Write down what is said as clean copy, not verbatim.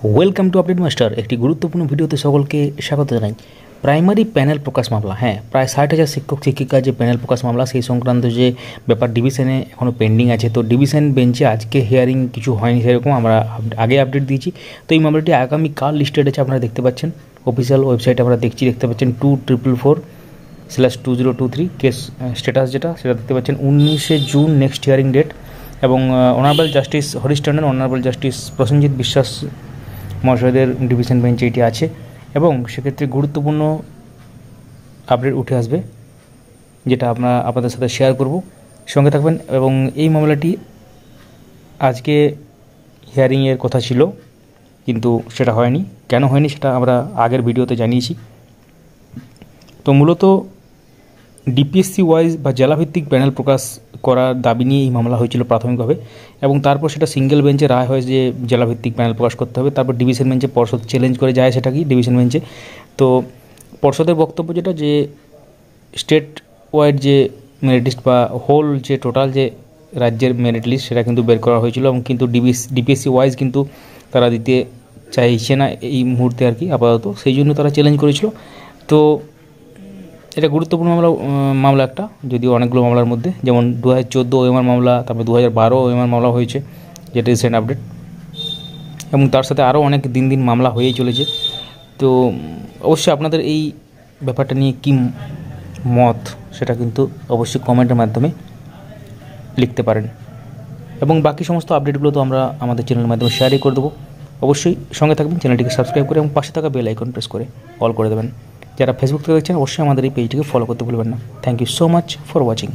Welcome to update master. একটি গুরুত্বপূর্ণ ভিডিওতে সকলকে স্বাগত জানাই। প্রাইমারি প্যানেল প্রকাশ মামলা, প্রায় 60,000 শিক্ষক শিক্ষিকা যে প্যানেল প্রকাশ মামলা সেই সংক্রান্ত যে ব্যাপার ডিভিশনে এখনও পেন্ডিং আছে। তো ডিভিশন বেঞ্চে আজকে হিয়ারিং কিছু হয়নি, সেরকম আমরা আগে আপডেট দিয়েছি। তো এই মামলাটি আগামীকাল লিস্টেড আছে, আপনারা দেখতে পাচ্ছেন অফিসিয়াল ওয়েবসাইটে আমরা দেখতে পাচ্ছেন 2444/2023 কেস স্ট্যাটাস যেটা সেটা দেখতে পাচ্ছেন 19শে জুন নেক্সট হিয়ারিং ডেট। এবং honourable justice Harish Tandon, honourable justice Prosenjit বিশ্বাস মহাশয়দের ডিভিশন বেঞ্চে এটি আছে এবং সেক্ষেত্রে গুরুত্বপূর্ণ আপডেট উঠে আসবে, যেটা আমরা আপনাদের সাথে শেয়ার করব। সঙ্গে থাকবেন। এবং এই মামলাটি আজকে হিয়ারিংয়ের কথা ছিল কিন্তু সেটা হয়নি। কেন হয়নি সেটা আমরা আগের ভিডিওতে জানিয়েছি। তো মূলত ডিপিএসসি ওয়াইজ বা জেলাভিত্তিক প্যানেল প্রকাশ করার দাবি নিয়ে এই মামলা হয়েছিল প্রাথমিকভাবে, এবং তারপর সেটা সিঙ্গেল বেঞ্চে রায় হয় যে জেলাভিত্তিক প্যানেল প্রকাশ করতে হবে। তারপর ডিভিশন বেঞ্চে পর্ষদ চ্যালেঞ্জ করে যায় সেটা কি ডিভিশন বেঞ্চে। তো পর্ষদের বক্তব্য যেটা যে স্টেট ওয়াইড যে মেরিট লিস্ট বা হোল যে টোটাল যে রাজ্যের মেরিট লিস্ট সেটা কিন্তু বের করা হয়েছিল, এবং কিন্তু ডিপিএসসি ওয়াইজ কিন্তু তারা দিতে চাইছে না এই মুহূর্তে আর কি আপাতত, সেই জন্য তারা চ্যালেঞ্জ করেছিল। তো এটা গুরুত্বপূর্ণ মামলা একটা, যদিও অনেকগুলো মামলার মধ্যে, যেমন 2014 ওএমআর মামলা, তারপরে 2012 ওএমআর মামলা হয়েছে যেটা রিসেন্ট আপডেট, এবং তার সাথে আরও অনেক দিন মামলা হয়েই চলেছে। তো অবশ্যই আপনাদের এই ব্যাপারটা নিয়ে কী মত সেটা কিন্তু অবশ্যই কমেন্টের মাধ্যমে লিখতে পারেন, এবং বাকি সমস্ত আপডেটগুলো তো আমরা আমাদের চ্যানেলের মাধ্যমে শেয়ারই করে দেবো। অবশ্যই সঙ্গে থাকবেন, চ্যানেলটিকে সাবস্ক্রাইব করে এবং পাশে থাকা বেল আইকন প্রেস করে অল করে দেবেন। যারা ফেসবুক থেকে দেখছেন অবশ্যই আমাদের এই পেজটিকে ফলো করতে ভুলবেন না। Thank you so much for watching.